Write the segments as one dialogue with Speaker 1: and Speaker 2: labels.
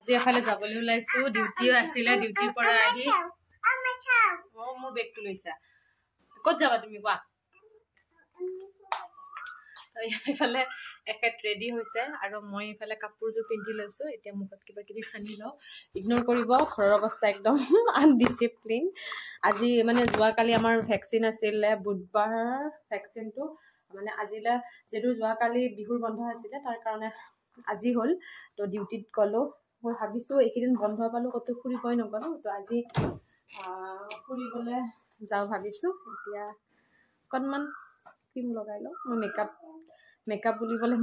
Speaker 1: যে এফালে যাবলৈ ওলাইছো ডিউটিও আছিলে ডিউটিৰ পৰা আহি মোৰ বেগটো লৈছা ক'ত যাবা তুমি কোৱা এইফালে একেট ৰেডি হৈছে আৰু মই এইফালে কাপোৰযোৰ পিন্ধি লৈছো এতিয়া মুখত কিবা কিবি সানি লওঁ ইগনোৰ কৰিব ঘৰৰ অৱস্থা একদম আনডিসিপ্লিন আজি মানে যোৱাকালি আমাৰ ভেকচিন আছিলে বুধবাৰ ভেকচিনটো মানে আজিলা যেটো যোৱাকালি বিহুৰ বন্ধ আছিলে তাৰ কাৰণে আজি হল তো ডিউটিত গলো মই ভাবিছো এইকেইদিন বন্ধ পালো কত ফুৰিবই নগলো তো আজি ফুৰিবলৈ যাও ভাবিছো এতিয়া কনমান ক্ৰীম লগাই লওঁ মই মেকআপ বুলিবলে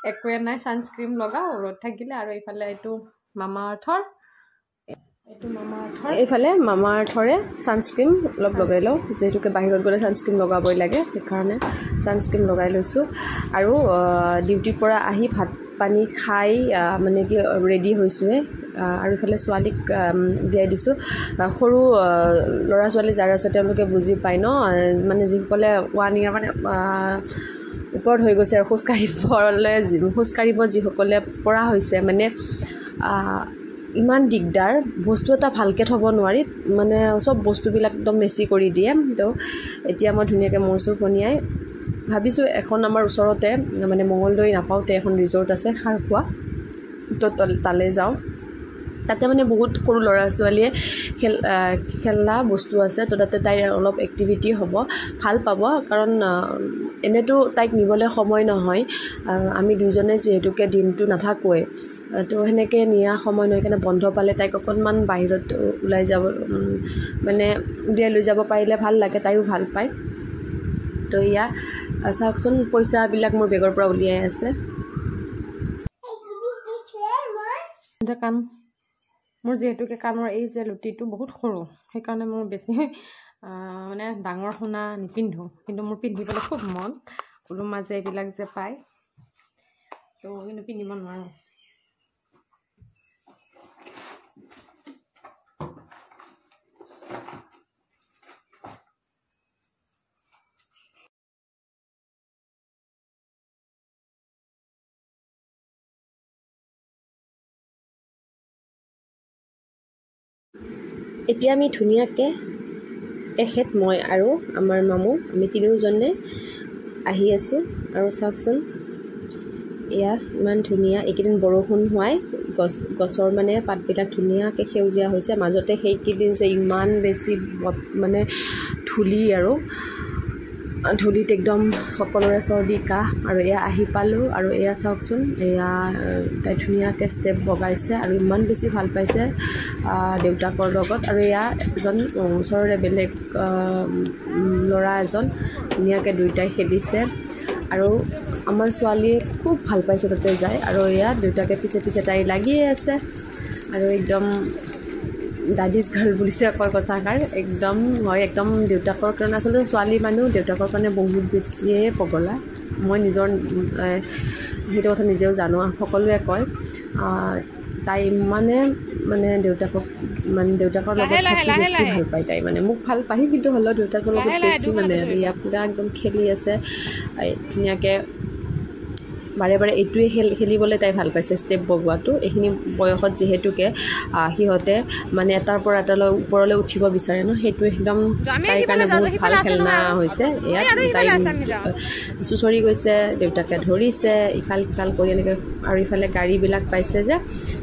Speaker 1: একোৱে নাই সানস্ক্ৰীম লগাও ৰ'দ থাকিলে আৰু এইফালে এইটো মামা আৰ্থৰ এইফালে মামা আৰ্থৰে সানস্ক্ৰীম অলপ লগাই লওঁ যেহেতুকে বাহিৰত গ'লে সানস্ক্ৰীম লগাবই লাগে সেইকাৰণে সানস্ক্ৰীম লগাই লৈছোঁ আৰু ডিউটিৰ পৰা আহি ভাত পানী খাই মানে কি ৰেডি হৈছোঁহে আৰু ইফালে ছোৱালীক দিয়াই দিছোঁ সৰু ল'ৰা ছোৱালী যাৰ আছে তেওঁলোকে বুজি পায় ন মানে যিসকলে 1 year মানে ওপৰত হৈ গৈছে আৰু খোজকাঢ়িব যিসকলে পৰা হৈছে মানে ইমান দিগদাৰ বস্তু এটা ভালকৈ থ'ব নোৱাৰি মানে চব বস্তুবিলাক একদম মেচি কৰি দিয়ে তো এতিয়া মই ধুনীয়াকৈ মোৰ চুৰ ফনিয়াই ভাবিছোঁ এখন আমাৰ ওচৰতে মানে মঙলদৈ নাপাওঁতে এখন ৰিজৰ্ট আছে খাৰখোৱা তো তালৈ যাওঁ তাতে মানে বহুত সৰু ল'ৰা ছোৱালীয়ে খেলা বস্তু আছে তো তাতে তাইৰ অলপ এক্টিভিটি হ'ব ভাল পাব কাৰণ এনেতো তাইক নিবলৈ সময় নহয় আমি দুজনে যিহেতুকে দিনটো নাথাকোৱে তো সেনেকৈ নিয়া সময় নহয় কাৰণে বন্ধ পালে তাইক অকণমান বাহিৰত ওলাই যাব মানে উলিয়াই লৈ যাব পাৰিলে ভাল লাগে তাইও ভাল পায় তো ইয়া চাওকচোন পইচাবিলাক মোৰ বেগৰ পৰা উলিয়াই আছে কাণ মোৰ যিহেতুকে কাণৰ এই যে লুটিটো বহুত সৰু সেইকাৰণে মোৰ বেছি মানে ডাঙৰ সোণা নিপিন্ধো কিন্তু মোৰ পিন্ধিবলৈ খুব মন ওলো মাজে এইবিলাক যে পায় তো কিন্তু পিন্ধিব নোৱাৰোঁ এতিয়া আমি ধুনীয়াকৈ এখেত মই আৰু আমাৰ মামু আমি তিনিওজনে আহি আছোঁ আৰু চাওকচোন এয়া ইমান ধুনীয়া এইকেইদিন বৰষুণ হোৱাই গছৰ মানে পাতবিলাক ধুনীয়াকৈ সেউজীয়া হৈছে মাজতে সেইকেইদিন যে ইমান বেছি মানে ধূলি আৰু ধূলিত একদম সকলোৰে চৰ্দি কাহ আৰু এয়া আহি পালোঁ আৰু এয়া চাওকচোন এয়া তাই ধুনীয়াকৈ ষ্টেপ বগাইছে আৰু ইমান বেছি ভাল পাইছে দেউতাকৰ লগত আৰু এয়া এজন ওচৰৰে বেলেগ ল'ৰা এজন ধুনীয়াকৈ দুয়োটাই খেলিছে আৰু আমাৰ ছোৱালীয়ে খুব ভাল পাইছে তাতে যায় আৰু এয়া দেউতাকে পিছে পিছে তাই লাগিয়ে আছে আৰু একদম দাদিজ গাৰ্ল বুলিছে কয় কথাষাৰ একদম হয় একদম দেউতাকৰ কাৰণে আচলতে ছোৱালী মানুহ দেউতাকৰ কাৰণে বহুত বেছিয়ে পগলা মই নিজৰ সেইটো কথা নিজেও জানো সকলোৱে কয় তাই মানে দেউতাকৰ লগত থাকি বেছি ভাল পায় তাই মানে মোক ভাল পায় কিন্তু হ'লেও দেউতাকৰ লগত বেছি মানে ইয়াৰ পূৰা একদম খেলি আছে ধুনীয়াকৈ বাৰে বাৰে এইটোৱে খেলিবলৈ তাই ভাল পাইছে ষ্টেপ বগোৱাটো এইখিনি বয়সত যিহেতুকে সিহঁতে মানে এটাৰ পৰা এটালৈ ওপৰলৈ উঠিব বিচাৰে ন সেইটো একদম তাইৰ কাৰণে বহুত ভাল খেলনা হৈছে ইয়াত তাই চুচৰি গৈছে দেউতাকে ধৰিছে ইফাল সিফাল কৰি এনেকৈ আৰু ইফালে গাড়ীবিলাক পাইছে যে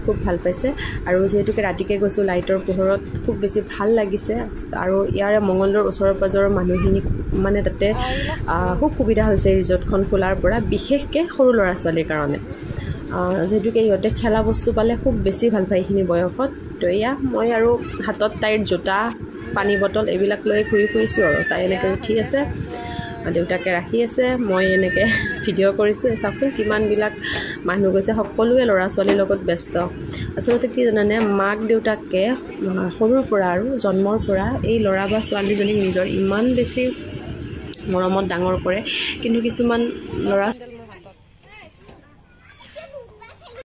Speaker 1: খুব ভাল পাইছে আৰু যিহেতুকে ৰাতিকৈ গৈছোঁ লাইটৰ পোহৰত খুব বেছি ভাল লাগিছে আৰু ইয়াৰে মঙলদৈৰ ওচৰৰ পাজৰৰ মানুহখিনি মানে তাতে খুব সুবিধা হৈছে ৰিজৰ্টখন খোলাৰ পৰা বিশেষকৈ সৰু ল'ৰা ছোৱালীৰ কাৰণে যিহেতুকে ইহঁতে খেলা বস্তু পালে খুব বেছি ভাল পায় এইখিনি বয়সত তো এয়া মই আৰু হাতত তাইৰ জোতা পানী বটল এইবিলাক লৈ ঘূৰি ফুৰিছোঁ আৰু তাই এনেকৈ উঠি আছে দেউতাকে ৰাখি আছে মই এনেকৈ ভিডিঅ' কৰিছোঁ চাওকচোন কিমানবিলাক মানুহ গৈছে সকলোৱে ল'ৰা ছোৱালীৰ লগত ব্যস্ত আচলতে কি জানানে মাক দেউতাকে সৰুৰ পৰা আৰু জন্মৰ পৰা এই ল'ৰা বা ছোৱালীজনীক নিজৰ ইমান বেছি মৰমত ডাঙৰ কৰে কিন্তু কিছুমান ল'ৰা